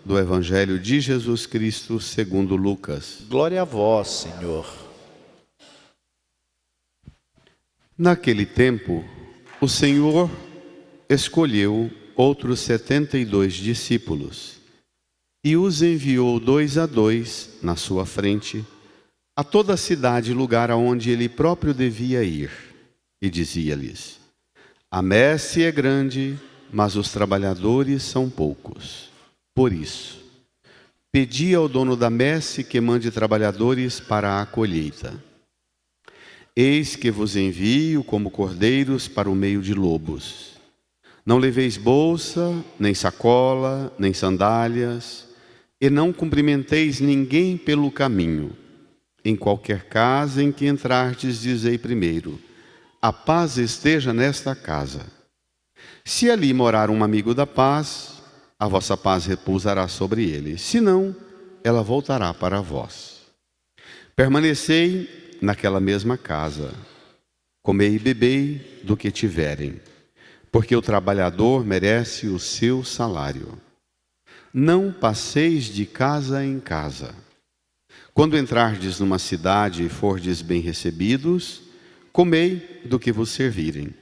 do Evangelho de Jesus Cristo segundo Lucas. Glória a vós, Senhor. Naquele tempo, o Senhor escolheu outros 72 discípulos e os enviou 2 a 2 na sua frente a toda a cidade e lugar aonde ele próprio devia ir. E dizia-lhes: a messe é grande, mas os trabalhadores são poucos. Por isso, pedi ao dono da messe que mande trabalhadores para a colheita. Eis que vos envio como cordeiros para o meio de lobos. Não leveis bolsa, nem sacola, nem sandálias, e não cumprimenteis ninguém pelo caminho. Em qualquer casa em que entrardes, dizei primeiro: a paz esteja nesta casa. Se ali morar um amigo da paz, a vossa paz repousará sobre ele. Se não, ela voltará para vós. Permanecei naquela mesma casa. Comei e bebei do que tiverem, porque o trabalhador merece o seu salário. Não passeis de casa em casa. Quando entrardes numa cidade e fordes bem recebidos, comei do que vos servirem.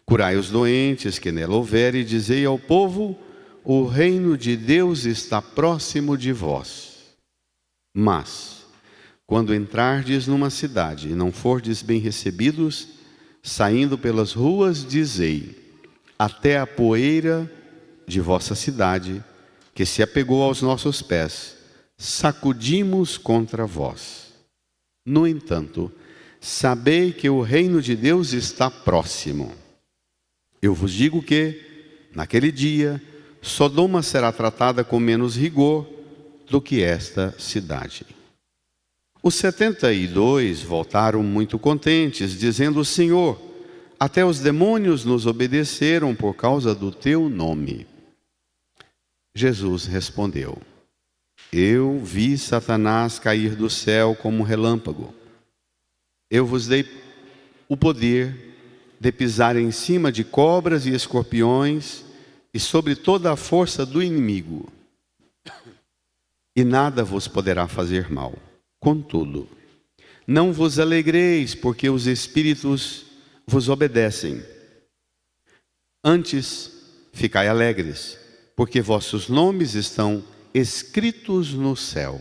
Curai os doentes que nela houver e dizei ao povo: o reino de Deus está próximo de vós. Mas, quando entrardes numa cidade e não fordes bem recebidos, saindo pelas ruas, dizei: até a poeira de vossa cidade, que se apegou aos nossos pés, sacudimos contra vós. No entanto, sabei que o reino de Deus está próximo. Eu vos digo que, naquele dia, Sodoma será tratada com menos rigor do que esta cidade. Os 72 voltaram muito contentes, dizendo: Senhor, até os demônios nos obedeceram por causa do teu nome. Jesus respondeu: eu vi Satanás cair do céu como um relâmpago. Eu vos dei o poder de pisar em cima de cobras e escorpiões e sobre toda a força do inimigo. E nada vos poderá fazer mal. Contudo, não vos alegreis porque os espíritos vos obedecem. Antes, ficai alegres, porque vossos nomes estão escritos no céu.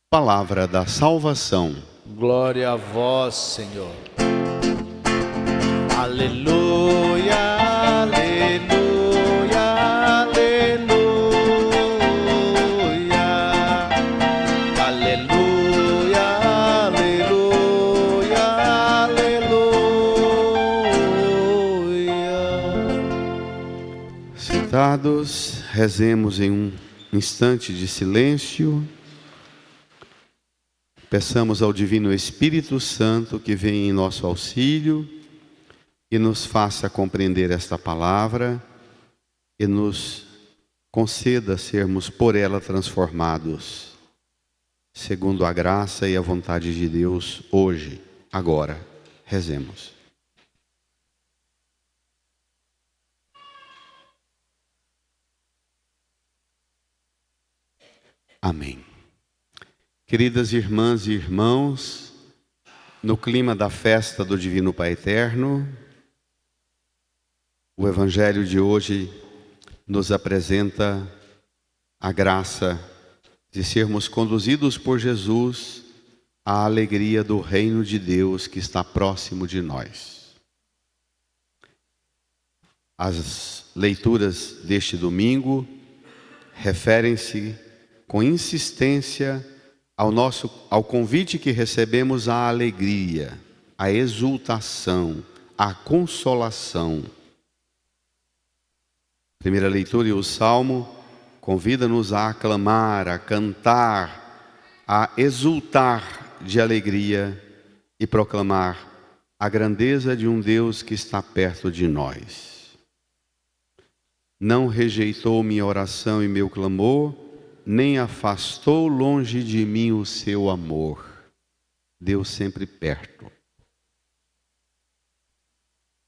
Palavra da salvação. Glória a vós, Senhor. Aleluia, aleluia, aleluia. Aleluia, aleluia, aleluia. Sentados, rezemos em um instante de silêncio. Peçamos ao Divino Espírito Santo que venha em nosso auxílio e nos faça compreender esta palavra e nos conceda sermos por ela transformados, segundo a graça e a vontade de Deus, hoje, agora. Rezemos. Amém. Queridas irmãs e irmãos, no clima da festa do Divino Pai Eterno, o Evangelho de hoje nos apresenta a graça de sermos conduzidos por Jesus à alegria do reino de Deus que está próximo de nós. As leituras deste domingo referem-se com insistência ao convite que recebemos à alegria, à exultação, à consolação. A primeira leitura e o Salmo convida-nos a aclamar, a cantar, a exultar de alegria e proclamar a grandeza de um Deus que está perto de nós. Não rejeitou minha oração e meu clamor, nem afastou longe de mim o seu amor. Deus sempre perto.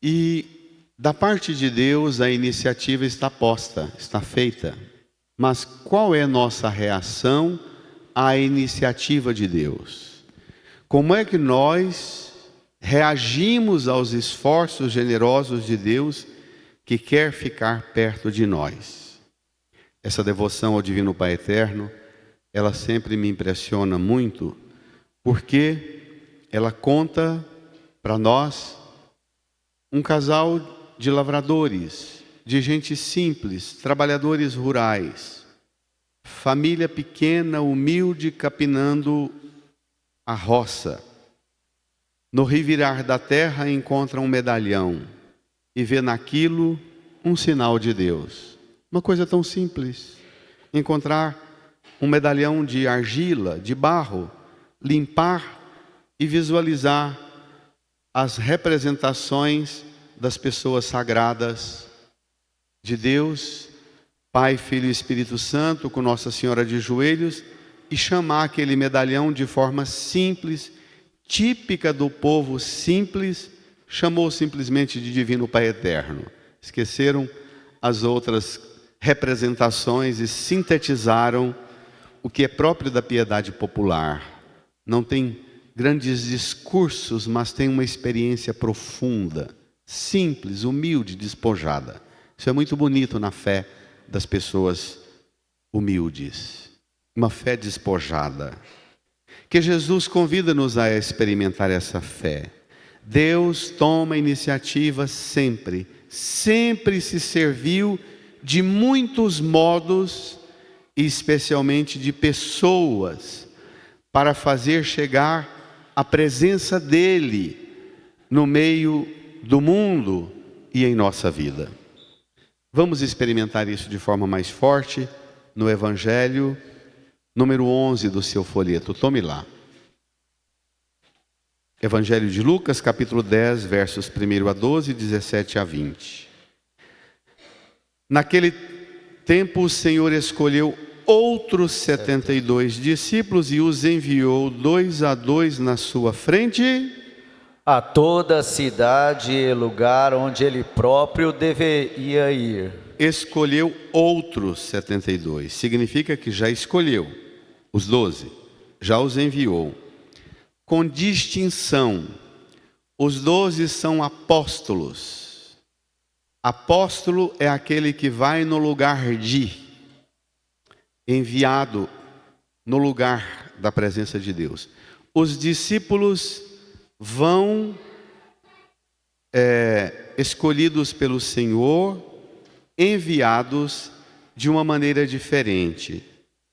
E Da parte de Deus, a iniciativa está posta, está feita. Mas qual é nossa reação à iniciativa de Deus? Como é que nós reagimos aos esforços generosos de Deus que quer ficar perto de nós? Essa devoção ao Divino Pai Eterno, ela sempre me impressiona muito, porque ela conta para nós um casal de lavradores, de gente simples, trabalhadores rurais, família pequena, humilde, capinando a roça. No revirar da terra encontra um medalhão e vê naquilo um sinal de Deus. Uma coisa tão simples, encontrar um medalhão de argila, de barro, limpar e visualizar as representações das pessoas sagradas de Deus, Pai, Filho e Espírito Santo, com Nossa Senhora de joelhos, e chamar aquele medalhão de forma simples, típica do povo simples, chamou simplesmente de Divino Pai Eterno. Esqueceram as outras representações e sintetizaram o que é próprio da piedade popular. Não tem grandes discursos, mas tem uma experiência profunda, simples, humilde, despojada. Isso é muito bonito na fé das pessoas humildes. Uma fé despojada. Que Jesus convida-nos a experimentar essa fé. Deus toma iniciativa sempre. Sempre se serviu de muitos modos, e especialmente de pessoas, para fazer chegar a presença dEle no meio do mundo e em nossa vida. Vamos experimentar isso de forma mais forte no Evangelho, número 11 do seu folheto. Tome lá. Evangelho de Lucas, capítulo 10, versos 1 a 12, 17 a 20. Naquele tempo o Senhor escolheu outros 72 discípulos e os enviou 2 a 2 na sua frente a toda a cidade e lugar onde ele próprio deveria ir. Escolheu outros 72. Significa que já escolheu os 12, já os enviou. Com distinção, os 12 são apóstolos. Apóstolo é aquele que vai no lugar de, enviado no lugar da presença de Deus. Os discípulos vão escolhidos pelo Senhor, enviados de uma maneira diferente.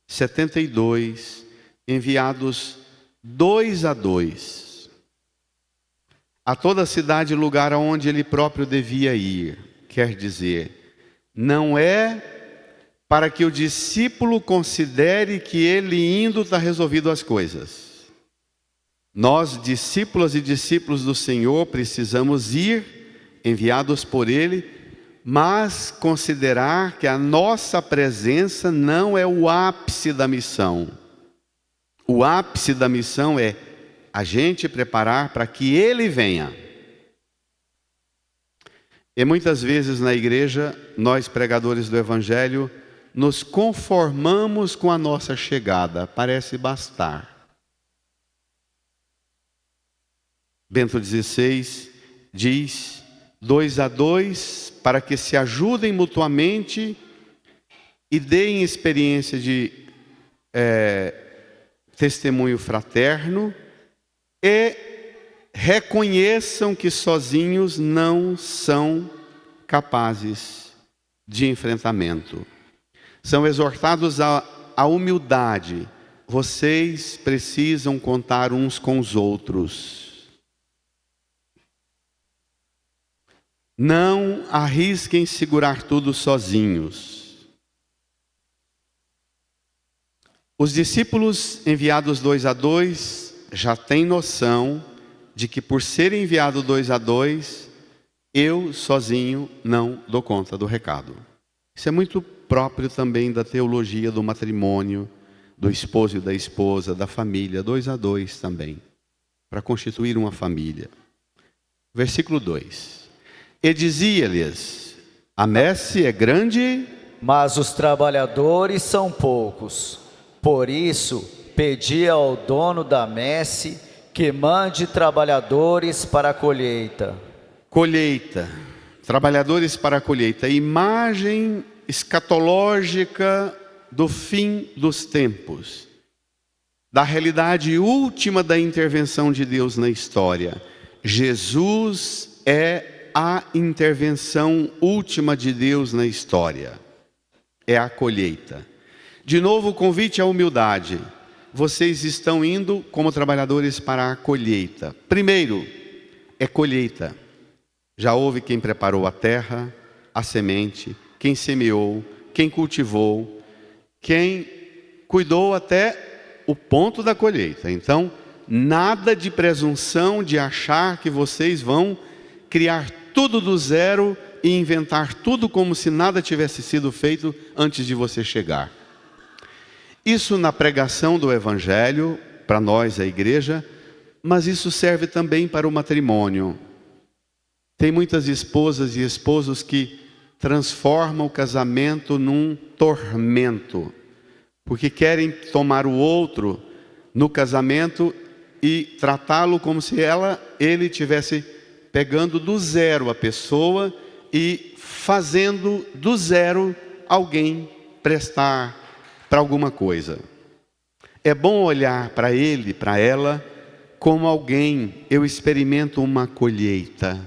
72, enviados 2 a 2. A toda a cidade, lugar aonde ele próprio devia ir. Quer dizer, não é para que o discípulo considere que ele indo está resolvido as coisas. Nós, discípulas e discípulos do Senhor, precisamos ir, enviados por Ele, mas considerar que a nossa presença não é o ápice da missão. O ápice da missão é a gente preparar para que Ele venha. E muitas vezes na igreja, nós pregadores do Evangelho, nos conformamos com a nossa chegada, parece bastar. Bento XVI diz, 2 a 2, para que se ajudem mutuamente e deem experiência de testemunho fraterno e reconheçam que sozinhos não são capazes de enfrentamento. São exortados à humildade. Vocês precisam contar uns com os outros. Não arrisquem segurar tudo sozinhos. Os discípulos enviados 2 a 2 já têm noção de que por ser enviado 2 a 2, eu sozinho não dou conta do recado. Isso é muito próprio também da teologia do matrimônio, do esposo e da esposa, da família, 2 a 2 também, para constituir uma família. Versículo 2. E dizia-lhes: a messe é grande, mas os trabalhadores são poucos. Por isso, pedi ao dono da messe que mande trabalhadores para a colheita. colheita, trabalhadores para a colheita, imagem escatológica do fim dos tempos, da realidade última da intervenção de Deus na história. Jesus é a intervenção última de Deus na história, é a colheita. De novo, o convite à humildade. Vocês estão indo como trabalhadores para a colheita. Primeiro, é colheita. Já houve quem preparou a terra, a semente, quem semeou, quem cultivou, quem cuidou até o ponto da colheita. Então, nada de presunção de achar que vocês vão criar tudo do zero e inventar tudo como se nada tivesse sido feito antes de você chegar. Isso na pregação do Evangelho, para nós, a igreja, mas isso serve também para o matrimônio. Tem muitas esposas e esposos que transformam o casamento num tormento, porque querem tomar o outro no casamento e tratá-lo como se ele tivesse pegando do zero a pessoa e fazendo do zero alguém prestar para alguma coisa. É bom olhar para ele, para ela, como alguém. Eu experimento uma colheita.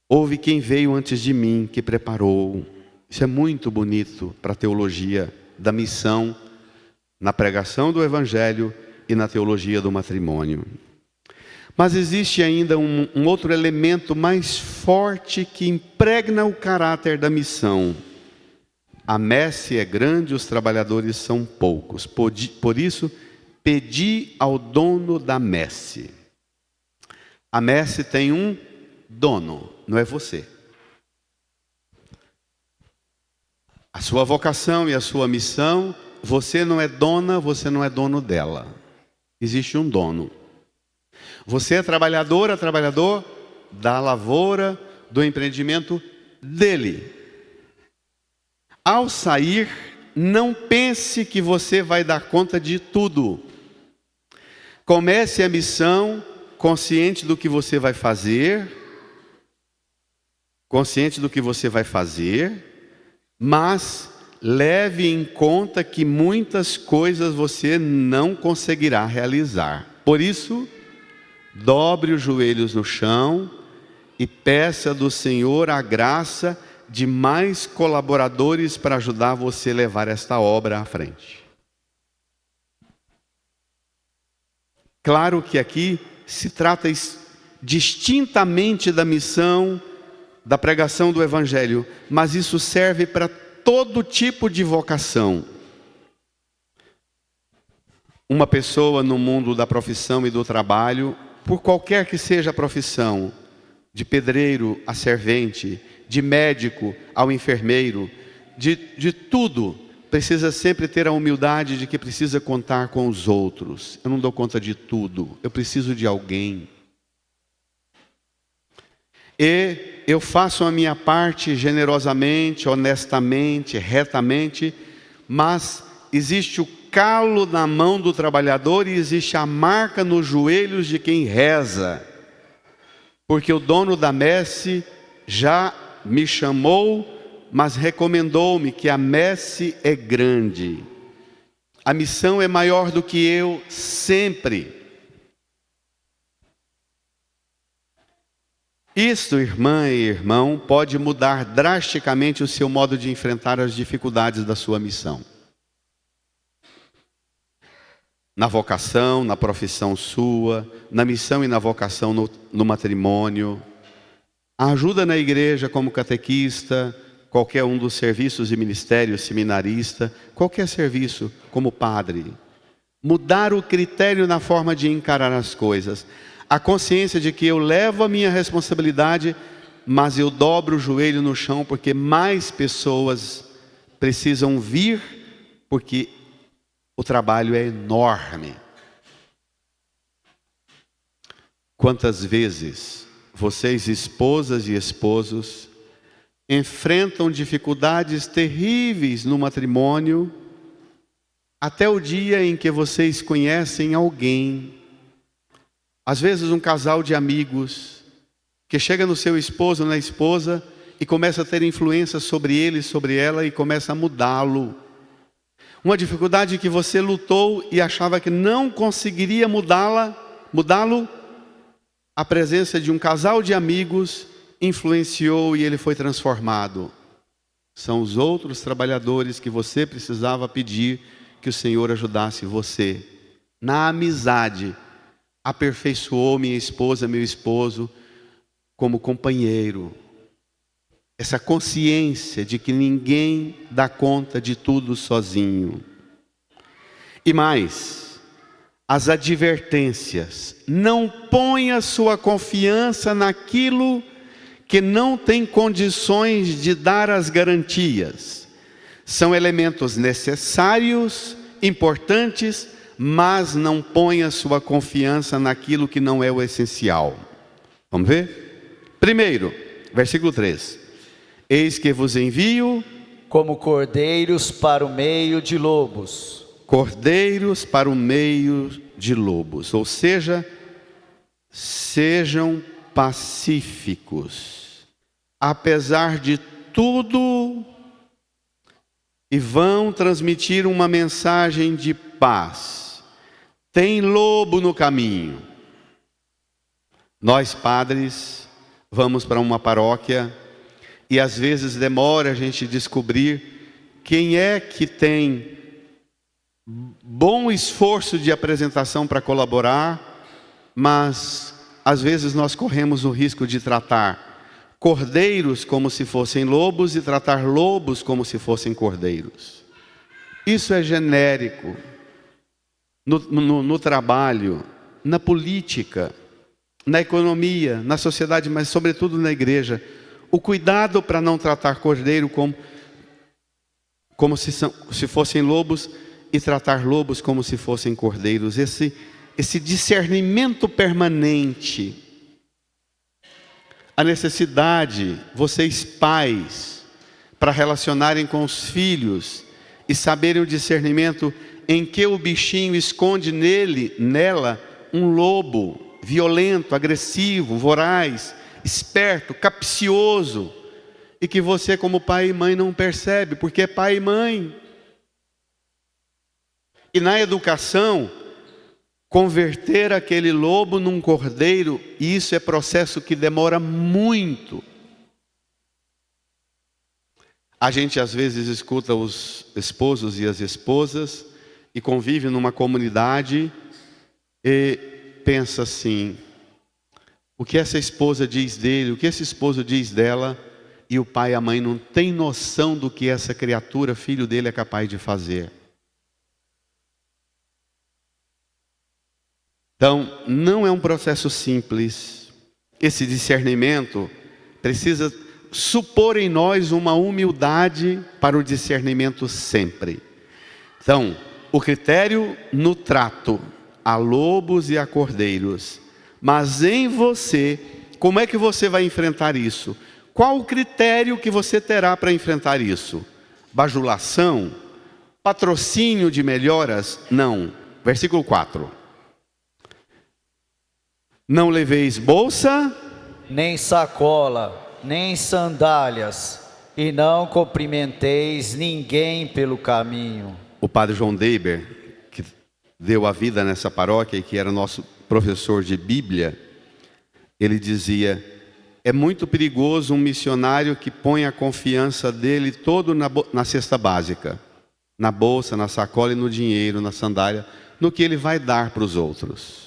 Houve quem veio antes de mim, que preparou. Isso é muito bonito para a teologia da missão, na pregação do Evangelho e na teologia do matrimônio. Mas existe ainda um outro elemento mais forte que impregna o caráter da missão. A messe é grande, os trabalhadores são poucos. Por isso, pedi ao dono da messe. A messe tem um dono, não é você. A sua vocação e a sua missão, você não é dona, você não é dono dela. Existe um dono. Você é trabalhador da lavoura, do empreendimento dele. Ao sair, não pense que você vai dar conta de tudo. Comece a missão consciente do que você vai fazer, mas leve em conta que muitas coisas você não conseguirá realizar. Por isso, dobre os joelhos no chão e peça do Senhor a graça de mais colaboradores para ajudar você a levar esta obra à frente. Claro que aqui se trata distintamente da missão, da pregação do Evangelho, mas isso serve para todo tipo de vocação. Uma pessoa no mundo da profissão e do trabalho, por qualquer que seja a profissão, de pedreiro a servente, de médico ao enfermeiro, de tudo, precisa sempre ter a humildade de que precisa contar com os outros. Eu não dou conta de tudo, eu preciso de alguém. E eu faço a minha parte generosamente, honestamente, retamente, mas existe o calo na mão do trabalhador e existe a marca nos joelhos de quem reza. Porque o dono da messe já me chamou, mas recomendou-me que a messe é grande. A missão é maior do que eu sempre. Isto, irmã e irmão, pode mudar drasticamente o seu modo de enfrentar as dificuldades da sua missão. Na vocação, na profissão sua, na missão e na vocação no matrimônio. A ajuda na igreja como catequista, qualquer um dos serviços e ministérios, seminarista, qualquer serviço como padre. Mudar o critério na forma de encarar as coisas. A consciência de que eu levo a minha responsabilidade, mas eu dobro o joelho no chão porque mais pessoas precisam vir, porque o trabalho é enorme. Quantas vezes vocês, esposas e esposos, enfrentam dificuldades terríveis no matrimônio, até o dia em que vocês conhecem alguém, às vezes um casal de amigos, que chega no seu esposo ou na esposa e começa a ter influência sobre ele, sobre ela, e começa a mudá-lo. Uma dificuldade que você lutou e achava que não conseguiria mudá-lo, a presença de um casal de amigos influenciou e ele foi transformado. São os outros trabalhadores que você precisava pedir que o Senhor ajudasse você. Na amizade, aperfeiçoou minha esposa, meu esposo, como companheiro. Essa consciência de que ninguém dá conta de tudo sozinho. E mais, as advertências. Não ponha sua confiança naquilo que não tem condições de dar as garantias. São elementos necessários, importantes, mas não ponha sua confiança naquilo que não é o essencial. Vamos ver? Primeiro, versículo 3. Eis que vos envio como cordeiros para o meio de lobos. Cordeiros para o meio de lobos. Ou seja, sejam pacíficos, apesar de tudo, e vão transmitir uma mensagem de paz. Tem lobo no caminho. Nós, padres, vamos para uma paróquia e às vezes demora a gente descobrir quem é que tem bom esforço de apresentação para colaborar, mas às vezes nós corremos o risco de tratar cordeiros como se fossem lobos e tratar lobos como se fossem cordeiros. Isso é genérico no trabalho, na política, na economia, na sociedade, mas sobretudo na igreja. O cuidado para não tratar cordeiro como se fossem lobos e tratar lobos como se fossem cordeiros. Esse discernimento permanente. A necessidade, vocês pais, para relacionarem com os filhos e saberem o discernimento em que o bichinho esconde nela, um lobo violento, agressivo, voraz, esperto, capcioso, e que você como pai e mãe não percebe, porque é pai e mãe. E na educação, converter aquele lobo num cordeiro, isso é processo que demora muito. A gente às vezes escuta os esposos e as esposas e convive numa comunidade e pensa assim: o que essa esposa diz dele, o que esse esposo diz dela, e o pai e a mãe não têm noção do que essa criatura, filho dele, é capaz de fazer. Então, não é um processo simples. Esse discernimento precisa supor em nós uma humildade para o discernimento sempre. Então, o critério no trato a lobos e a cordeiros. Mas em você, como é que você vai enfrentar isso? Qual o critério que você terá para enfrentar isso? Bajulação? Patrocínio de melhoras? Não. Versículo 4. Não leveis bolsa, Nem sacola, nem sandálias, e não cumprimenteis ninguém pelo caminho. O padre João Deiber, que deu a vida nessa paróquia e que era nosso professor de Bíblia, ele dizia: é muito perigoso um missionário que põe a confiança dele todo na cesta básica, na bolsa, na sacola e no dinheiro, na sandália, no que ele vai dar para os outros.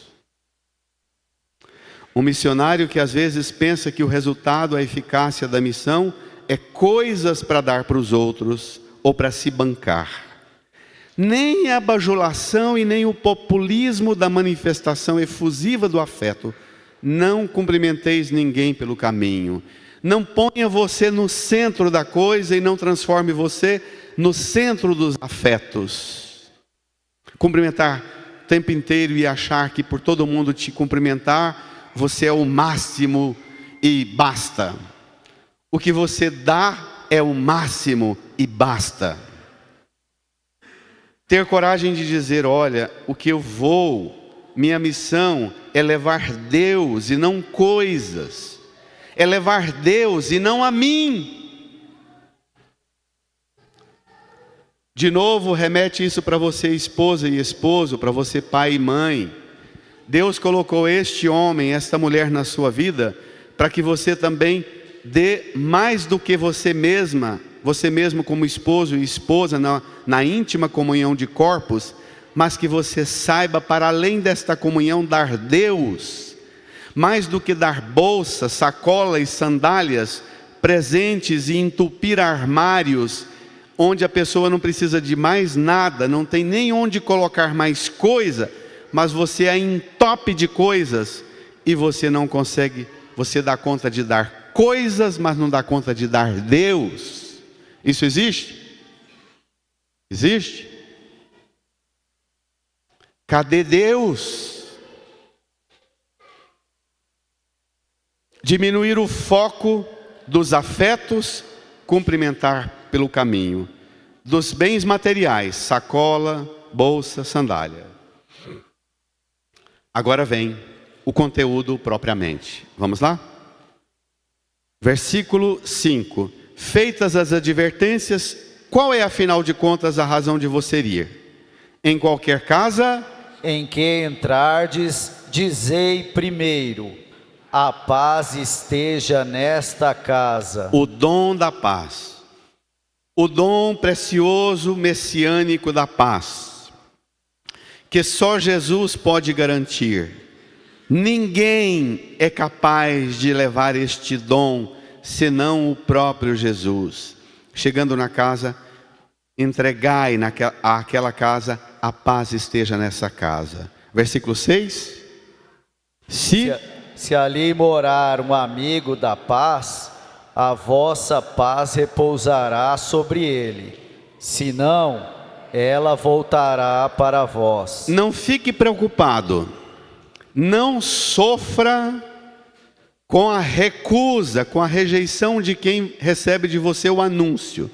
Um missionário que às vezes pensa que o resultado, a eficácia da missão é coisas para dar para os outros ou para se bancar. Nem a bajulação e nem o populismo da manifestação efusiva do afeto. Não cumprimenteis ninguém pelo caminho. Não ponha você no centro da coisa e não transforme você no centro dos afetos. Cumprimentar o tempo inteiro e achar que por todo mundo te cumprimentar você é o máximo e basta. O que você dá é o máximo e basta. Ter coragem de dizer, olha, o que eu vou, minha missão é levar Deus e não coisas. É levar Deus e não a mim. De novo, remete isso para você, esposa e esposo, para você, pai e mãe. Deus colocou este homem, esta mulher na sua vida, para que você também dê mais do que você mesma, você mesmo como esposo e esposa, na íntima comunhão de corpos, mas que você saiba, para além desta comunhão, dar Deus, mais do que dar bolsa, sacola e sandálias, presentes e entupir armários, onde a pessoa não precisa de mais nada, não tem nem onde colocar mais coisa, mas você é entope de coisas, e você não consegue, você dá conta de dar coisas, mas não dá conta de dar Deus. Isso existe? Existe? Cadê Deus? Diminuir o foco dos afetos, cumprimentar pelo caminho, dos bens materiais, sacola, bolsa, sandália. Agora vem o conteúdo propriamente. Vamos lá? Versículo 5. Feitas as advertências, qual é afinal de contas a razão de você ir? Em qualquer casa em que entrardes, dizei primeiro: a paz esteja nesta casa. o dom da paz. O dom precioso messiânico da paz, que só Jesus pode garantir. Ninguém é capaz de levar este dom, senão o próprio Jesus. Chegando na casa, entregai àquela casa, a paz esteja nessa casa. Versículo 6. Se ali morar um amigo da paz, a vossa paz repousará sobre ele, senão ela voltará para vós. Não fique preocupado, não sofra com a recusa, com a rejeição de quem recebe de você o anúncio.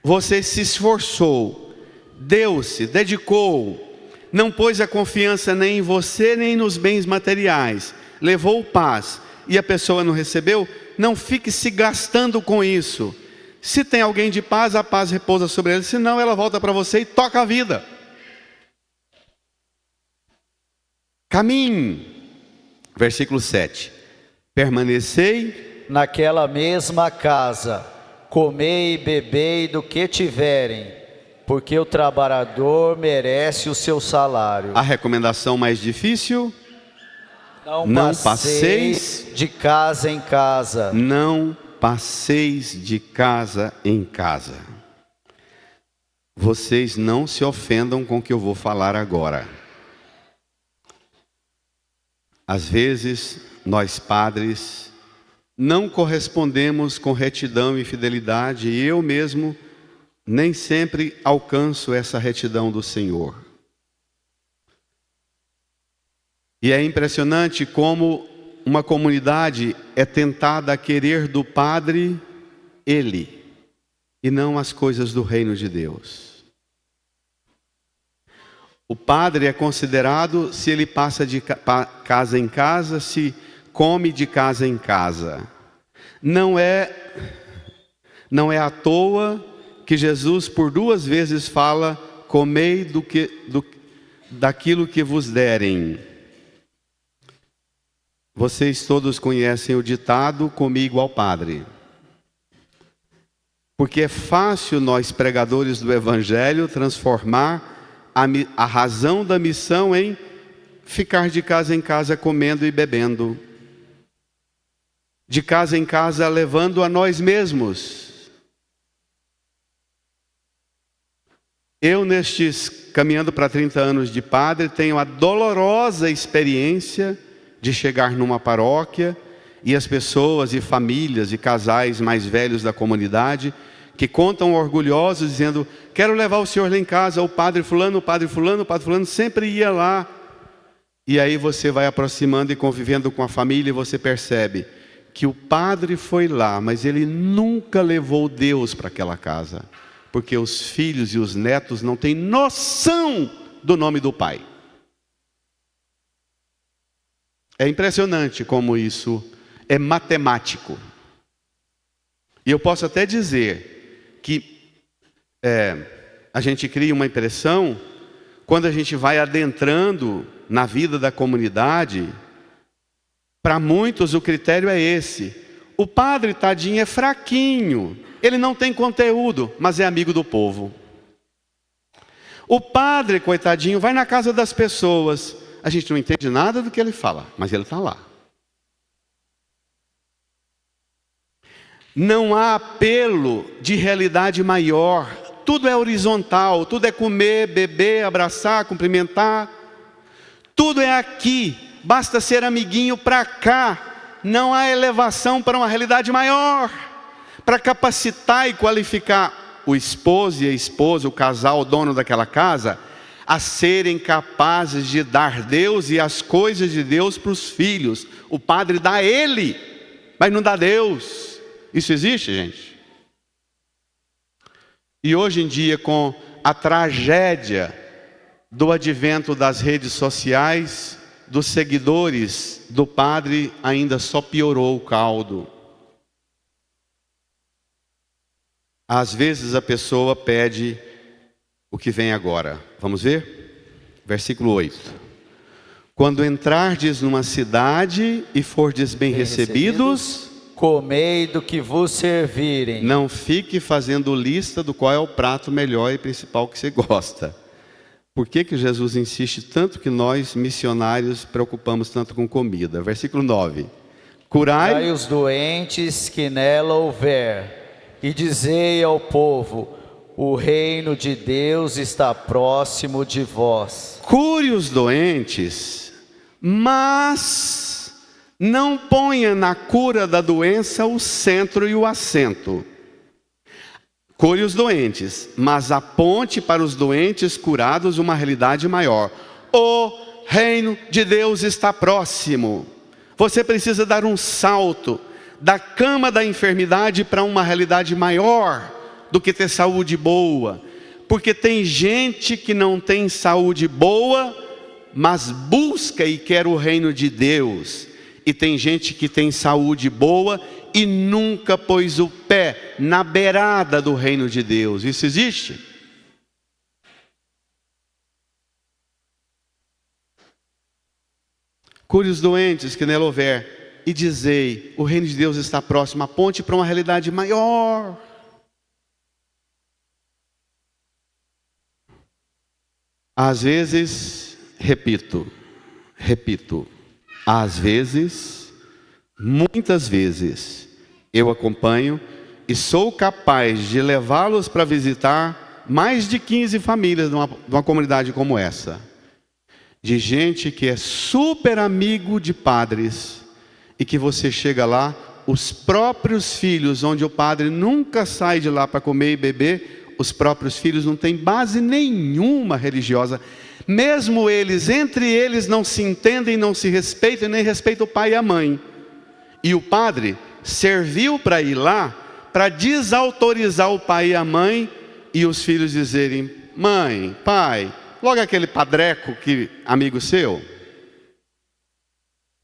Você se esforçou, deu-se, dedicou, não pôs a confiança nem em você, nem nos bens materiais, levou paz, e a pessoa não recebeu. Não fique se gastando com isso. Se tem alguém de paz, a paz repousa sobre ele, senão ela volta para você e toca a vida. Caminhe. Versículo 7. Permanecei naquela mesma casa, comei e bebei do que tiverem, porque o trabalhador merece o seu salário. A recomendação mais difícil: não passeis de casa em casa. Não passeis de casa em casa. Vocês não se ofendam com o que eu vou falar agora. Às vezes, nós padres não correspondemos com retidão e fidelidade, e eu mesmo nem sempre alcanço essa retidão do Senhor. E é impressionante como uma comunidade é tentada a querer do padre ele, e não as coisas do reino de Deus. O padre é considerado se ele passa de casa em casa, se come de casa em casa. Não é à toa que Jesus por 2 vezes fala: comei daquilo que vos derem. Vocês todos conhecem o ditado: comi igual padre. Porque é fácil nós, pregadores do Evangelho, transformar a razão da missão em ficar de casa em casa comendo e bebendo. De casa em casa levando a nós mesmos. Eu, caminhando para 30 anos de padre, tenho a dolorosa experiência de chegar numa paróquia e as pessoas e famílias e casais mais velhos da comunidade que contam orgulhosos dizendo: quero levar o senhor lá em casa, o padre fulano, o padre fulano, o padre fulano sempre ia lá. E aí você vai aproximando e convivendo com a família e você percebe que o padre foi lá, mas ele nunca levou Deus para aquela casa, porque os filhos e os netos não têm noção do nome do pai. É impressionante como isso é matemático. E eu posso até dizer que a gente cria uma impressão, quando a gente vai adentrando na vida da comunidade, para muitos o critério é esse: o padre, tadinho, é fraquinho, ele não tem conteúdo, mas é amigo do povo. O padre, coitadinho, vai na casa das pessoas, a gente não entende nada do que ele fala, mas ele está lá. Não há apelo de realidade maior, tudo é horizontal, tudo é comer, beber, abraçar, cumprimentar, tudo é aqui, basta ser amiguinho para cá, não há elevação para uma realidade maior, para capacitar e qualificar o esposo e a esposa, o casal, o dono daquela casa, a serem capazes de dar Deus e as coisas de Deus para os filhos. O padre dá ele, mas não dá Deus. Isso existe, gente? E hoje em dia, com a tragédia do advento das redes sociais, dos seguidores do padre, ainda só piorou o caldo. Às vezes a pessoa pede o que vem agora. Vamos ver? Versículo 8. Quando entrardes numa cidade e fordes bem recebidos, comei do que vos servirem. Não fique fazendo lista do qual é o prato melhor e principal que você gosta. Por que Jesus insiste tanto que nós, missionários, preocupamos tanto com comida? Versículo 9. Curai os doentes que nela houver, e dizei ao povo: o reino de Deus está próximo de vós. Cure os doentes, mas não ponha na cura da doença o centro e o acento. Cure os doentes, mas aponte para os doentes curados uma realidade maior. O reino de Deus está próximo. Você precisa dar um salto da cama da enfermidade para uma realidade maior do que ter saúde boa. Porque tem gente que não tem saúde boa, mas busca e quer o reino de Deus. E tem gente que tem saúde boa e nunca pôs o pé na beirada do reino de Deus. Isso existe? Cure os doentes que nela houver, e dizei: o reino de Deus está próximo. Aponte para uma realidade maior. Às vezes, repito, às vezes, muitas vezes, eu acompanho e sou capaz de levá-los para visitar mais de 15 famílias de uma comunidade como essa. De gente que é super amigo de padres, e que você chega lá, os próprios filhos, onde o padre nunca sai de lá para comer e beber, os próprios filhos não têm base nenhuma religiosa. Mesmo eles, entre eles, não se entendem, não se respeitam, nem respeitam o pai e a mãe. E o padre serviu para ir lá, para desautorizar o pai e a mãe, e os filhos dizerem: mãe, pai, logo aquele padreco que amigo seu.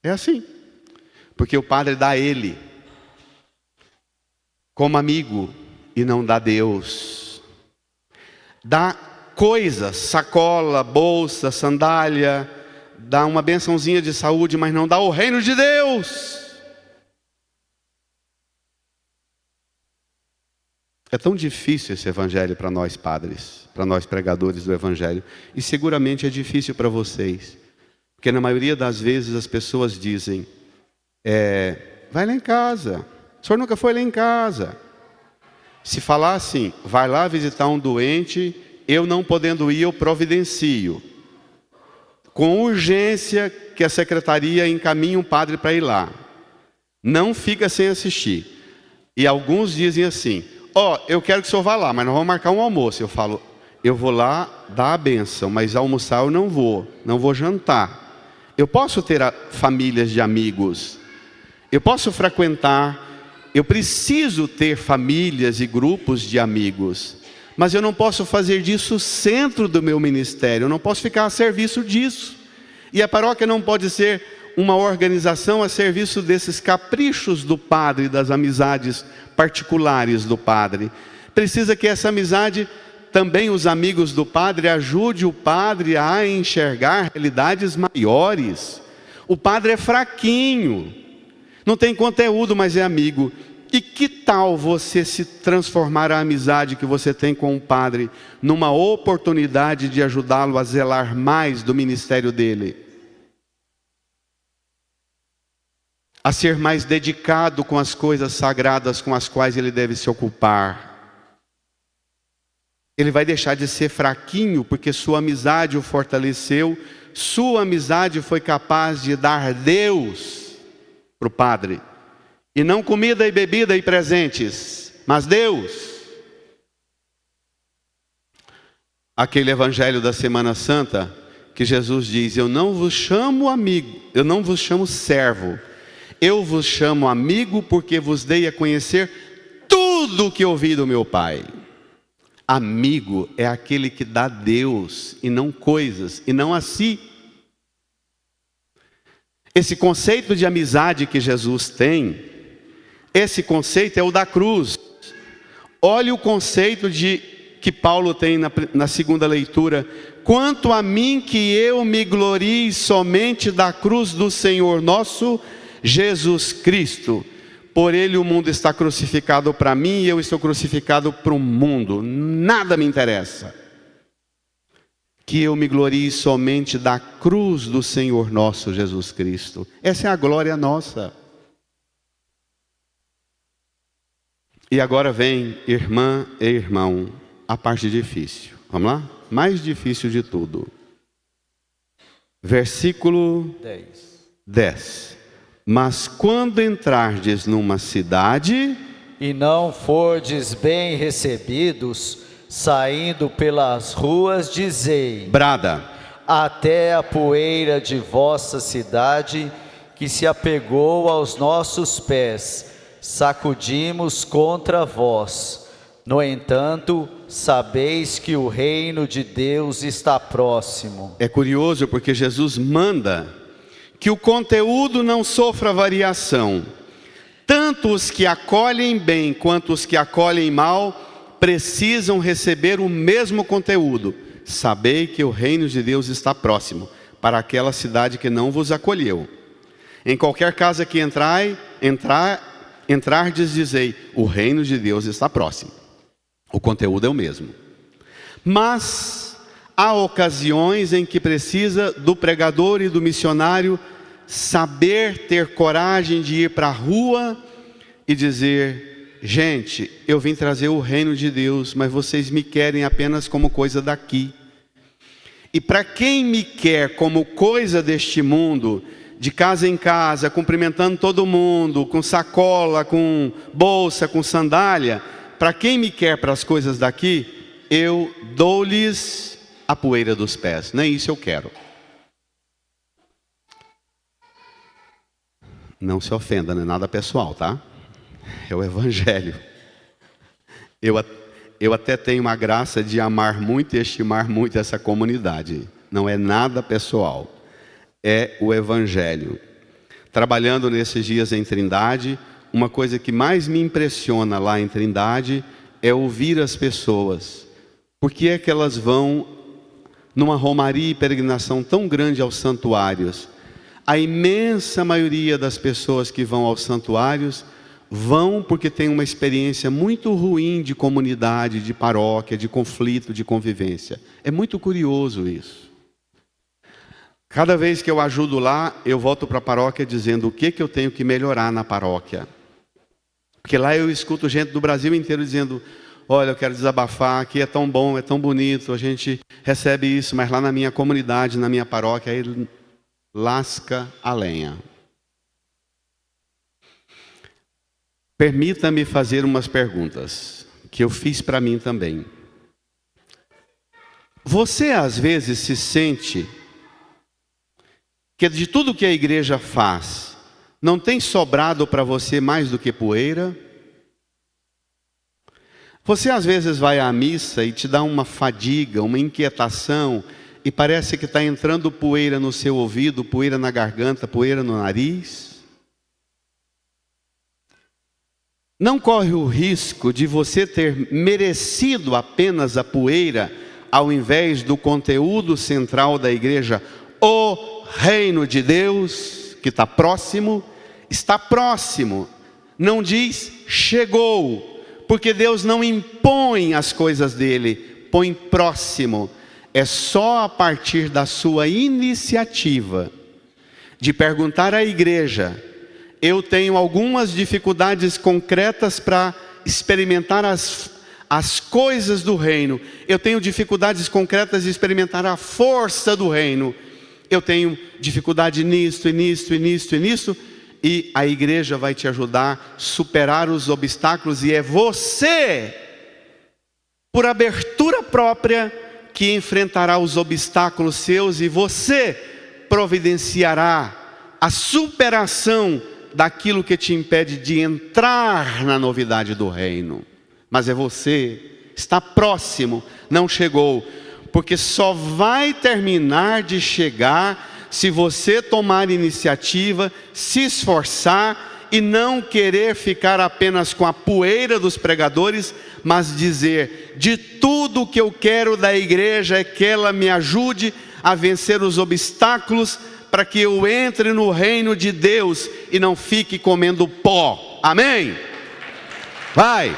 É assim. Porque o padre dá ele como amigo e não dá Deus. Dá coisas, sacola, bolsa, sandália, dá uma bençãozinha de saúde, mas não dá o reino de Deus. É tão difícil esse evangelho para nós padres, para nós pregadores do evangelho, e seguramente é difícil para vocês, porque na maioria das vezes as pessoas dizem: vai lá em casa, o senhor nunca foi lá em casa. Se falar assim: vai lá visitar um doente, eu não podendo ir, eu providencio, com urgência, que a secretaria encaminhe um padre para ir lá, não fica sem assistir. E alguns dizem assim: eu quero que o senhor vá lá, mas nós vamos marcar um almoço. Eu falo: eu vou lá dar a bênção, mas almoçar eu não vou jantar. Eu posso ter famílias de amigos. Eu posso frequentar, eu preciso ter famílias e grupos de amigos, mas eu não posso fazer disso o centro do meu ministério, eu não posso ficar a serviço disso. E a paróquia não pode ser uma organização a serviço desses caprichos do padre, das amizades particulares do padre. Precisa que essa amizade, também os amigos do padre, ajude o padre a enxergar realidades maiores. O padre é fraquinho, não tem conteúdo, mas é amigo. E que tal você se transformar a amizade que você tem com o padre numa oportunidade de ajudá-lo a zelar mais do ministério dele? A ser mais dedicado com as coisas sagradas com as quais ele deve se ocupar. Ele vai deixar de ser fraquinho porque sua amizade o fortaleceu. Sua amizade foi capaz de dar Deus para o padre. E não comida e bebida e presentes, mas Deus. Aquele evangelho da Semana Santa que Jesus diz: eu não vos chamo amigo, eu não vos chamo servo, eu vos chamo amigo porque vos dei a conhecer tudo o que ouvi do meu Pai. Amigo é aquele que dá a Deus e não coisas, e não a si. Esse conceito de amizade que Jesus tem, esse conceito é o da cruz. Olha o conceito que Paulo tem na segunda leitura. Quanto a mim, que eu me glorie somente da cruz do Senhor nosso Jesus Cristo. Por ele o mundo está crucificado para mim e eu estou crucificado para o mundo. Nada me interessa. Que eu me glorie somente da cruz do Senhor nosso Jesus Cristo. Essa é a glória nossa. E agora vem, irmã e irmão, a parte difícil. Vamos lá? Mais difícil de tudo. Versículo 10. Mas quando entrardes numa cidade e não fordes bem recebidos, saindo pelas ruas, dizei: brada, até a poeira de vossa cidade, que se apegou aos nossos pés, sacudimos contra vós. No entanto, sabeis que o reino de Deus está próximo. É curioso porque Jesus manda que o conteúdo não sofra variação. Tanto os que acolhem bem quanto os que acolhem mal precisam receber o mesmo conteúdo. Sabei que o reino de Deus está próximo, para aquela cidade que não vos acolheu. Em qualquer casa que entrardes, dizei: o reino de Deus está próximo. O conteúdo é o mesmo. Mas há ocasiões em que precisa do pregador e do missionário saber ter coragem de ir para a rua e dizer: gente, eu vim trazer o reino de Deus, mas vocês me querem apenas como coisa daqui. E para quem me quer como coisa deste mundo, de casa em casa, cumprimentando todo mundo, com sacola, com bolsa, com sandália, para quem me quer para as coisas daqui, eu dou-lhes a poeira dos pés. Nem isso eu quero. Não se ofenda, não é nada pessoal, tá? É o evangelho. Eu até tenho uma graça de amar muito e estimar muito essa comunidade. Não é nada pessoal. É o evangelho. Trabalhando nesses dias em Trindade, uma coisa que mais me impressiona lá em Trindade é ouvir as pessoas. Por que é que elas vão numa romaria e peregrinação tão grande aos santuários? A imensa maioria das pessoas que vão aos santuários vão porque tem uma experiência muito ruim de comunidade, de paróquia, de conflito, de convivência. É muito curioso isso. Cada vez que eu ajudo lá, eu volto para a paróquia dizendo o que eu tenho que melhorar na paróquia. Porque lá eu escuto gente do Brasil inteiro dizendo: olha, eu quero desabafar, aqui é tão bom, é tão bonito, a gente recebe isso, mas lá na minha comunidade, na minha paróquia, aí lasca a lenha. Permita-me fazer umas perguntas, que eu fiz para mim também. Você às vezes se sente que de tudo que a igreja faz, Não tem sobrado para você mais do que poeira? Você às vezes vai à missa e te dá uma fadiga, uma inquietação, e parece que está entrando poeira no seu ouvido, poeira na garganta, poeira no nariz? Não corre o risco de você ter merecido apenas a poeira, ao invés do conteúdo central da igreja, o reino de Deus, que está próximo, não diz chegou, porque Deus não impõe as coisas dele, põe próximo. É só a partir da sua iniciativa, de perguntar à igreja: eu tenho algumas dificuldades concretas para experimentar as coisas do reino, eu tenho dificuldades concretas de experimentar a força do reino, eu tenho dificuldade nisto, e nisto, e nisto, e nisto, e a igreja vai te ajudar a superar os obstáculos, e é você, por abertura própria, que enfrentará os obstáculos seus, e você providenciará a superação daquilo que te impede de entrar na novidade do reino. Mas é você, está próximo, não chegou, porque só vai terminar de chegar se você tomar iniciativa, se esforçar e não querer ficar apenas com a poeira dos pregadores, mas dizer: de tudo que eu quero da igreja é que ela me ajude a vencer os obstáculos, para que eu entre no reino de Deus e não fique comendo pó. Amém? Vai!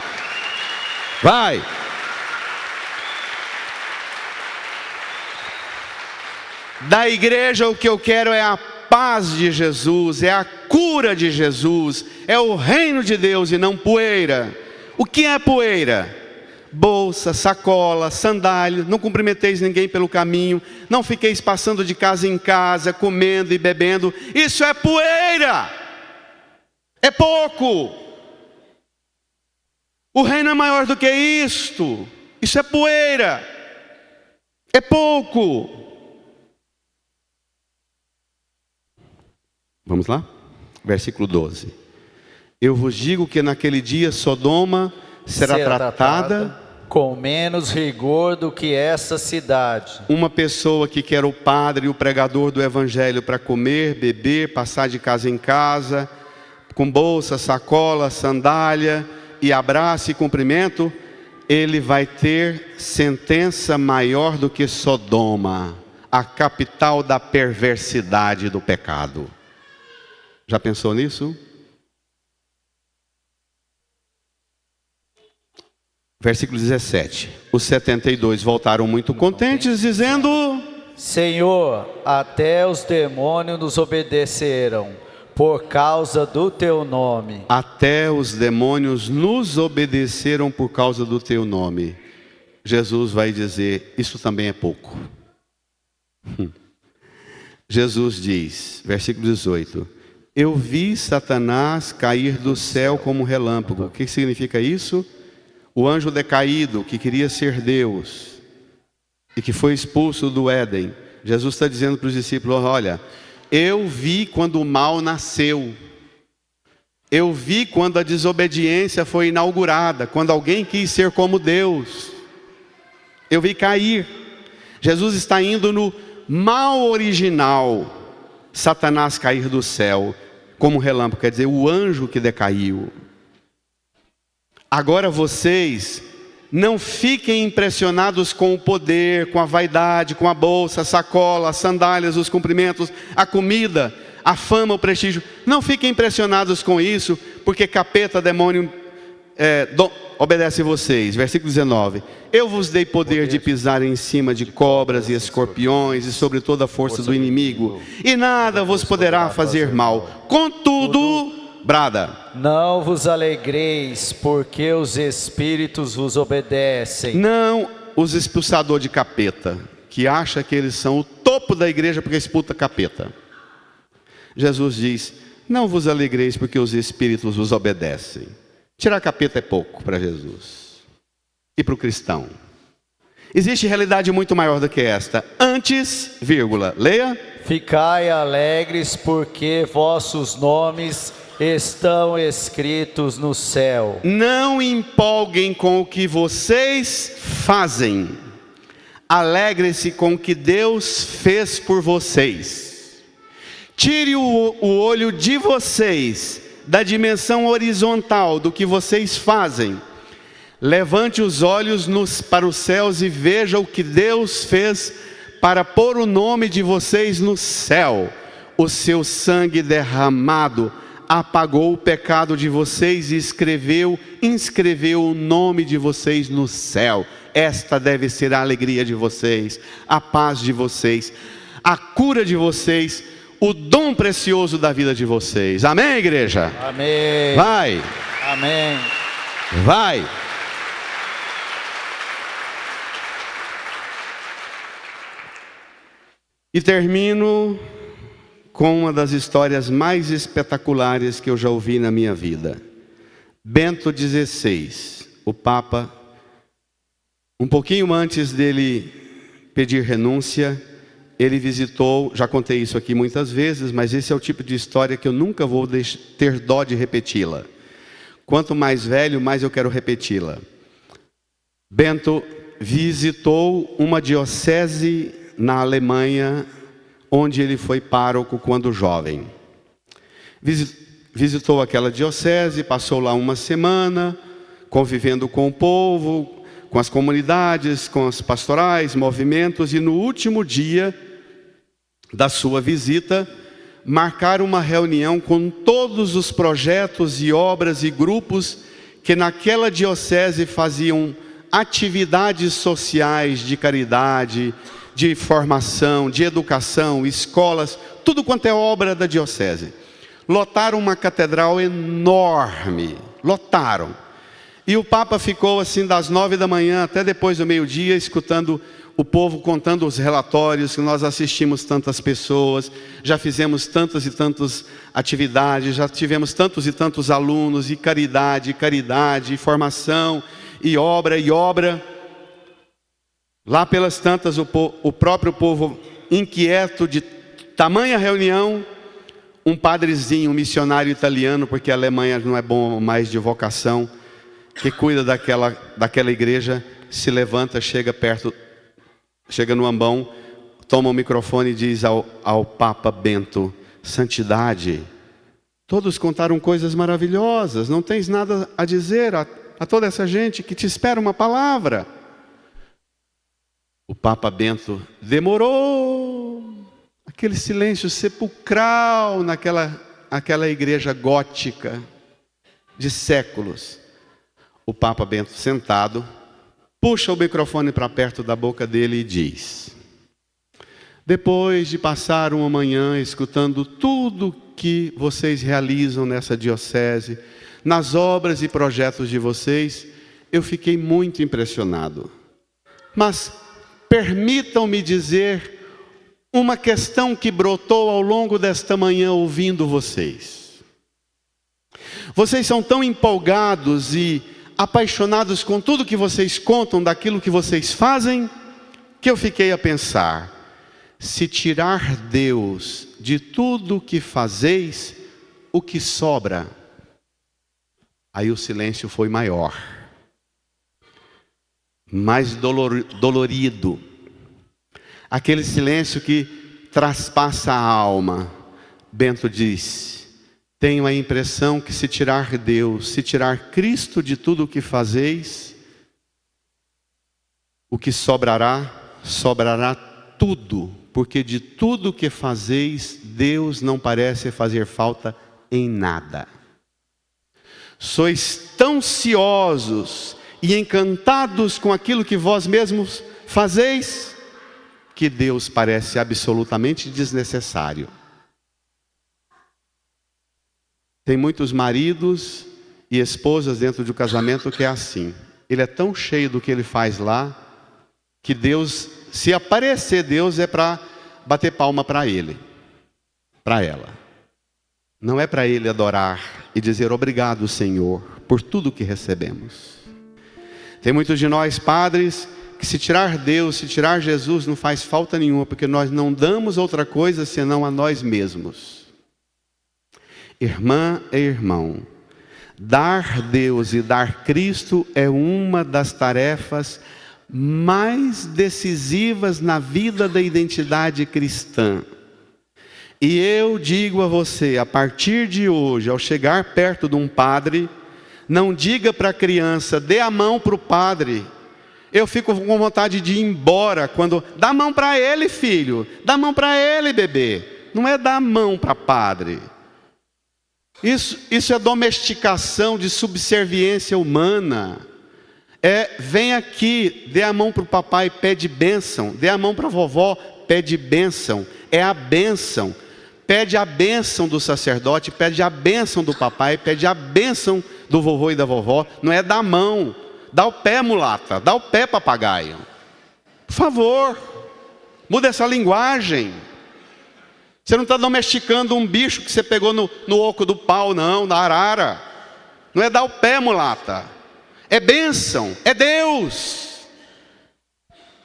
Da igreja o que eu quero é a paz de Jesus, é a cura de Jesus, é o reino de Deus e não poeira. O que é poeira? Bolsa, sacola, sandália, não cumprimenteis ninguém pelo caminho, não fiqueis passando de casa em casa, comendo e bebendo. Isso é poeira, é pouco. O reino é maior do que isto. Isso é poeira, é pouco. Vamos lá? Versículo 12. Eu vos digo que naquele dia Sodoma será tratada com menos rigor do que essa cidade. Uma pessoa que quer o padre e o pregador do evangelho para comer, beber, passar de casa em casa, com bolsa, sacola, sandália e abraço e cumprimento, ele vai ter sentença maior do que Sodoma, a capital da perversidade do pecado. Já pensou nisso? Versículo 17. Os 72 voltaram muito contentes, dizendo: Senhor, até os demônios nos obedeceram por causa do teu nome. Até os demônios nos obedeceram por causa do teu nome. Jesus vai dizer: isso também é pouco. Jesus diz, versículo 18: eu vi Satanás cair do céu como um relâmpago. O que significa isso? O anjo decaído, que queria ser Deus e que foi expulso do Éden. Jesus está dizendo para os discípulos: olha, eu vi quando o mal nasceu, eu vi quando a desobediência foi inaugurada, quando alguém quis ser como Deus, eu vi cair. Jesus está indo no mal original, Satanás cair do céu como relâmpago, quer dizer, o anjo que decaiu. Agora vocês não fiquem impressionados com o poder, com a vaidade, com a bolsa, a sacola, as sandálias, os cumprimentos, a comida, a fama, o prestígio. Não fiquem impressionados com isso, porque capeta, demônio, obedece vocês. Versículo 19: eu vos dei poder de pisar em cima de cobras e escorpiões e sobre toda a força do inimigo, e nada vos poderá fazer mal. Contudo, brada, não vos alegreis, porque os espíritos vos obedecem. Não os expulsadores de capeta, que acha que eles são o topo da igreja porque expulsa capeta. Jesus diz: não vos alegreis, porque os espíritos vos obedecem. Tirar capeta é pouco para Jesus e para o cristão. Existe realidade muito maior do que esta. Antes, vírgula, leia. Ficai alegres, porque vossos nomes estão escritos no céu. Não empolguem com o que vocês fazem. Alegre-se com o que Deus fez por vocês. Tire o olho de vocês da dimensão horizontal do que vocês fazem. Levante os olhos para os céus e veja o que Deus fez para pôr o nome de vocês no céu. O seu sangue derramado apagou o pecado de vocês e inscreveu o nome de vocês no céu. Esta deve ser a alegria de vocês, a paz de vocês, a cura de vocês, o dom precioso da vida de vocês. Amém, igreja? Amém. Vai. Amém. Vai. E termino com uma das histórias mais espetaculares que eu já ouvi na minha vida. Bento XVI, o Papa, um pouquinho antes dele pedir renúncia, ele visitou, já contei isso aqui muitas vezes, mas esse é o tipo de história que eu nunca vou ter dó de repeti-la. Quanto mais velho, mais eu quero repeti-la. Bento visitou uma diocese na Alemanha, onde ele foi pároco quando jovem. Visitou aquela diocese, passou lá uma semana, convivendo com o povo, com as comunidades, com as pastorais, movimentos, e no último dia da sua visita, marcaram uma reunião com todos os projetos e obras e grupos que naquela diocese faziam atividades sociais de caridade, de formação, de educação, escolas, tudo quanto é obra da diocese. Lotaram uma catedral enorme, lotaram. E o Papa ficou assim das 9 da manhã até depois do meio-dia, escutando o povo contando os relatórios, que nós assistimos tantas pessoas, já fizemos tantas e tantas atividades, já tivemos tantos e tantos alunos, e caridade, e formação, e obra. Lá pelas tantas, o próprio povo inquieto de tamanha reunião, um padrezinho, um missionário italiano, porque a Alemanha não é bom mais de vocação, que cuida daquela igreja, se levanta, chega no ambão, toma o microfone e diz ao Papa Bento: santidade, todos contaram coisas maravilhosas, não tens nada a dizer a toda essa gente que te espera uma palavra. O Papa Bento demorou, aquele silêncio sepulcral naquela igreja gótica de séculos. O Papa Bento sentado, puxa o microfone para perto da boca dele e diz: depois de passar uma manhã escutando tudo que vocês realizam nessa diocese, nas obras e projetos de vocês, eu fiquei muito impressionado. Mas permitam-me dizer uma questão que brotou ao longo desta manhã ouvindo vocês. Vocês são tão empolgados e apaixonados com tudo que vocês contam daquilo que vocês fazem, que eu fiquei a pensar: se tirar Deus de tudo o que fazeis, o que sobra? Aí o silêncio foi maior, mais dolorido, aquele silêncio que traspassa a alma. Bento diz: tenho a impressão que se tirar Deus, se tirar Cristo de tudo o que fazeis, o que sobrará tudo, porque de tudo o que fazeis, Deus não parece fazer falta em nada. Sois tão ciosos e encantados com aquilo que vós mesmos fazeis, que Deus parece absolutamente desnecessário. Tem muitos maridos e esposas dentro do casamento que é assim. Ele é tão cheio do que ele faz lá, que Deus, se aparecer Deus, é para bater palma para ele, para ela. Não é para ele adorar e dizer obrigado, Senhor, por tudo que recebemos. Tem muitos de nós, padres, que se tirar Deus, se tirar Jesus, não faz falta nenhuma, porque nós não damos outra coisa senão a nós mesmos. Irmã e irmão, dar Deus e dar Cristo é uma das tarefas mais decisivas na vida da identidade cristã. E eu digo a você, a partir de hoje, ao chegar perto de um padre, não diga para a criança, dê a mão para o padre. Eu fico com vontade de ir embora quando... Dá a mão para ele, filho. Dá a mão para ele, bebê. Não é dar a mão para padre. Isso é domesticação de subserviência humana. Vem aqui, dê a mão para o papai, pede bênção. Dê a mão para a vovó, pede bênção. É a bênção. Pede a bênção do sacerdote, pede a bênção do papai, pede a bênção do vovô e da vovó. Não é dar a mão. Dá o pé, mulata, dá o pé, papagaio. Por favor, muda essa linguagem. Você não está domesticando um bicho que você pegou no oco do pau, não, na arara. Não é dar o pé, mulata. É bênção, é Deus.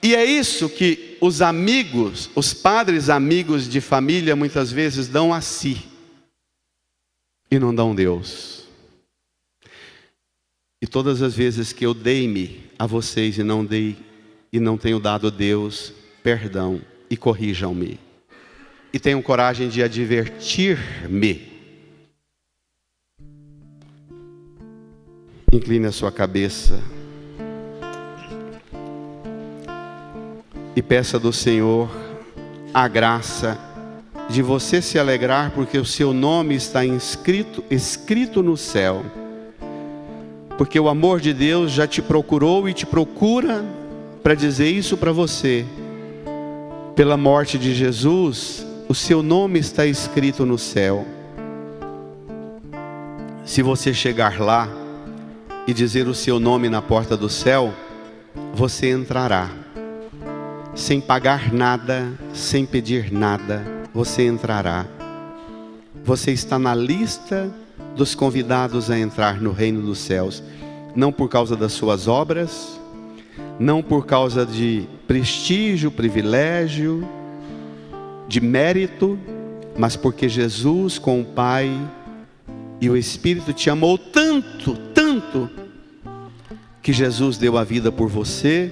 E é isso que os amigos, os padres amigos de família, muitas vezes dão a si. E não dão Deus. E todas as vezes que eu dei-me a vocês e não tenho dado a Deus, perdão e corrijam-me. E tenham coragem de advertir-me. Incline a sua cabeça. E peça do Senhor a graça de você se alegrar, porque o seu nome está escrito no céu. Porque o amor de Deus já te procurou e te procura para dizer isso para você. Pela morte de Jesus, o seu nome está escrito no céu. Se você chegar lá e dizer o seu nome na porta do céu, você entrará. Sem pagar nada, sem pedir nada, você entrará. Você está na lista dos convidados a entrar no reino dos céus, não por causa das suas obras, não por causa de prestígio, privilégio, de mérito, mas porque Jesus com o Pai e o Espírito te amou tanto, tanto, que Jesus deu a vida por você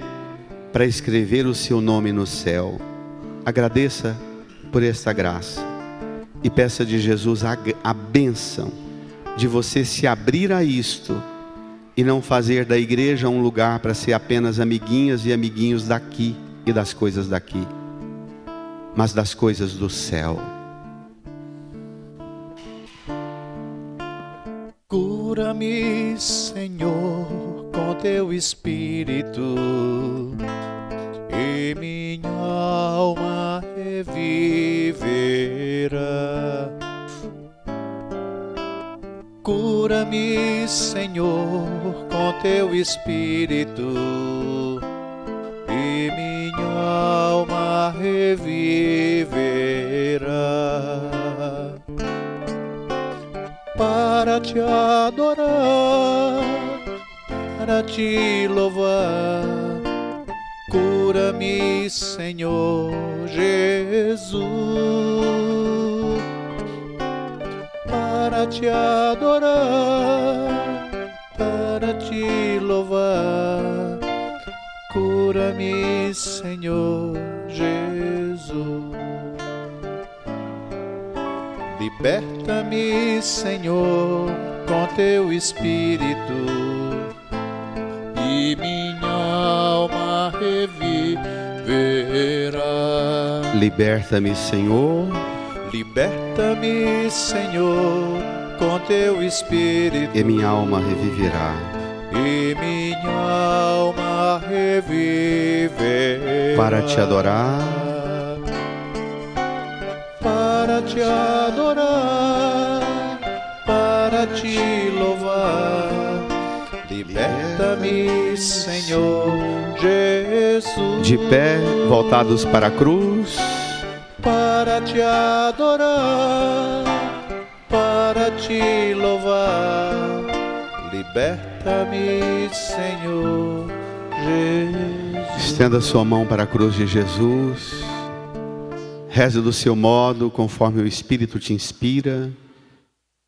para escrever o seu nome no céu. Agradeça por esta graça e peça de Jesus a bênção de você se abrir a isto e não fazer da igreja um lugar para ser apenas amiguinhas e amiguinhos daqui e das coisas daqui, mas das coisas do céu. Cura-me, Senhor, com teu Espírito, e minha alma reviverá. Cura-me, Senhor, com teu Espírito, e minha alma reviverá. Para te adorar, para te louvar, cura-me, Senhor Jesus. Para te adorar, para te louvar, cura-me, Senhor Jesus. Liberta-me, Senhor, com teu Espírito, e minha alma reviverá. Liberta-me, Senhor. Liberta-me, Senhor, com teu Espírito, E minha alma reviverá. e minha alma reviverá. Para te adorar, para te adorar, para te louvar. Liberta-me, Senhor Jesus. de pé, voltados para a cruz, Para te adorar, para te louvar. Liberta-me, Senhor Jesus. Estenda sua mão para a cruz de Jesus. Reze do seu modo, conforme o Espírito te inspira.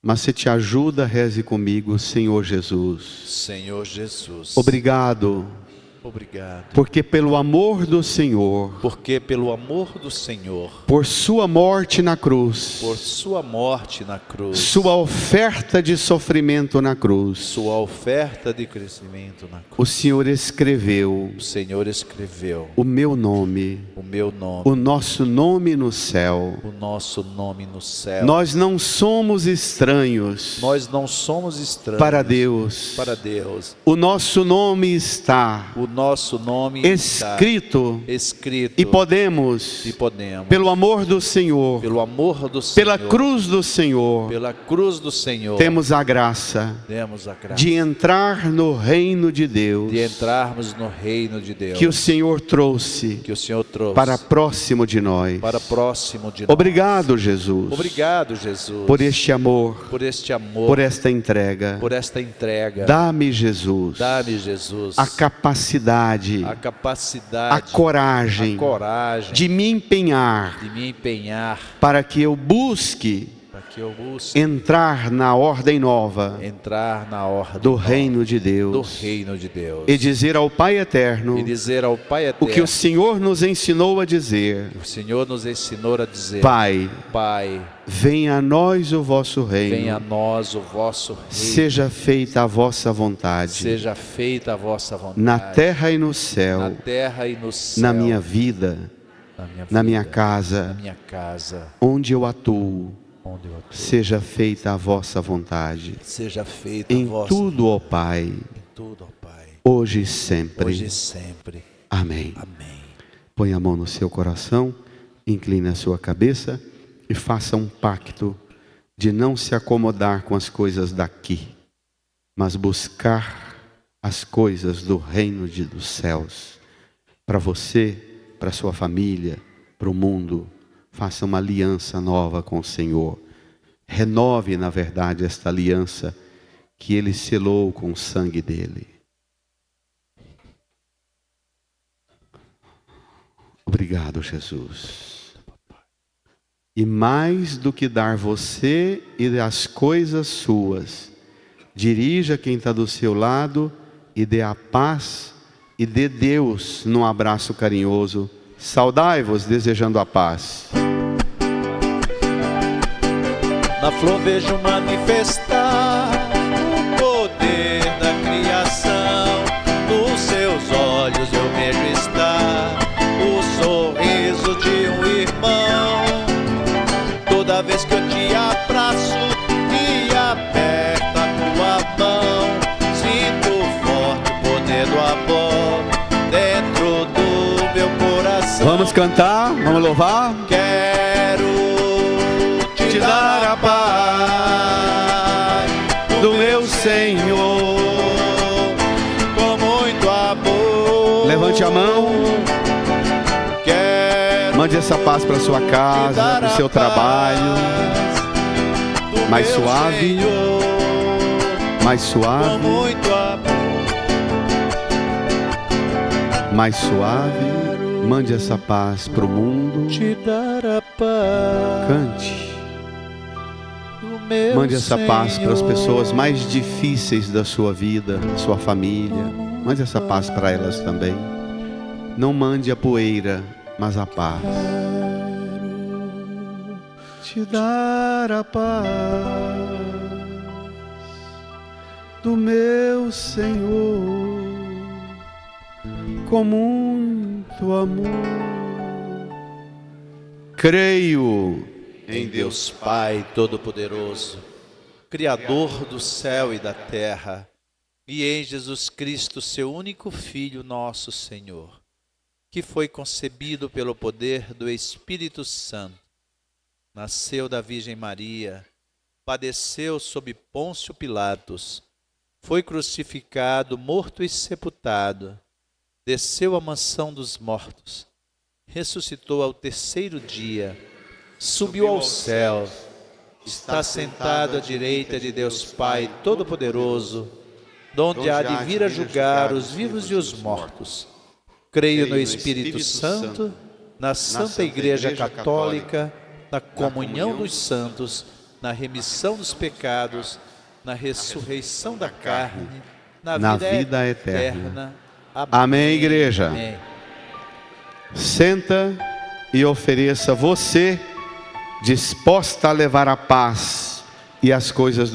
Mas se te ajuda, reze comigo, Senhor Jesus. Senhor Jesus. Obrigado, Obrigado. porque pelo amor do Senhor, Porque pelo amor do Senhor, por sua morte na cruz, por sua morte na cruz, sua oferta de sofrimento na cruz, sua oferta de crescimento na cruz, o Senhor escreveu o Senhor escreveu o meu nome, o meu nome, o nosso nome no céu. o nosso nome no céu. Nós não somos estranhos Nós não somos estranhos para Deus. para Deus. O nosso nome está O nosso nome escrito está escrito e podemos, pelo amor do Senhor, pelo amor do Senhor, pela cruz do Senhor, pela cruz do Senhor, temos a graça temos a graça de entrar no reino de Deus, de entrarmos no reino de Deus, que o Senhor trouxe que o Senhor trouxe para próximo de nós. para próximo de nós. Obrigado, Jesus, Obrigado, Jesus, por este amor, por este amor, por esta entrega. por esta entrega. Dá-me, Jesus, Dá-me, Jesus, a capacidade, a capacidade, a coragem a coragem de me empenhar de me empenhar para que eu busque para que eu busque entrar na ordem nova entrar na ordem do nova reino de do Deus reino de Deus e dizer ao Pai eterno e dizer ao Pai o que eterno o Senhor nos ensinou a dizer: o Senhor nos ensinou a dizer: Pai, Pai, venha a nós o vosso venha a reino, nós o vosso reino, seja feita a vossa vontade, seja feita a vossa vontade, na terra e no na céu, terra e no céu, na minha vida, na minha vida, casa, na minha casa, onde eu atuo. onde eu atuo. Seja feita a vossa vontade, Seja feita em a vossa tudo, ó Pai, em tudo, ó Pai, hoje e sempre. hoje e sempre. Amém. Amém. Põe a mão no seu coração, incline a sua cabeça e faça um pacto de não se acomodar com as coisas daqui, mas buscar as coisas do reino dos céus. Para você, para sua família, para o mundo, faça uma aliança nova com o Senhor. Renove, na verdade, esta aliança que Ele selou com o sangue dEle. Obrigado, Jesus. E mais do que dar você e as coisas suas, dirija quem está do seu lado e dê a paz e dê Deus num abraço carinhoso. Saudai-vos desejando a paz. Na flor vejo manifestar o poder da criação. Nos seus olhos eu vejo estar o sorriso de um irmão. Toda vez que eu te abraço e aperto a tua mão, sinto forte o poder do amor dentro do meu coração. Vamos cantar, vamos louvar. Quero te dar a paz Do meu Senhor. com muito amor. Levante a mão. Quero Mande essa paz para sua te casa, dar para o a seu paz trabalho. do Mais meu suave. Senhor, Mais com suave, muito amor. mais suave. Mande essa paz para o mundo. Te dar a paz Cante. do meu Mande essa paz para as Senhor. pessoas mais difíceis da sua vida, da sua família. Mande essa paz para elas também. Não mande a poeira, mas a paz. Te dar a paz do meu Senhor com muito amor. Creio Em Deus Pai Todo-Poderoso, Criador do céu e da terra, e em Jesus Cristo, seu único Filho, nosso Senhor, que foi concebido pelo poder do Espírito Santo, nasceu da Virgem Maria, padeceu sob Pôncio Pilatos, foi crucificado, morto e sepultado, desceu à mansão dos mortos, ressuscitou ao terceiro dia, subiu aos céus, está sentado à direita de Deus Pai Todo-Poderoso, donde há de vir a julgar os vivos e os mortos. Creio no Espírito Santo, na Santa Igreja Católica, na comunhão dos santos, na remissão dos pecados, na ressurreição da carne, na vida eterna. Amém, igreja. Amém. Senta e ofereça você disposta a levar a paz e as coisas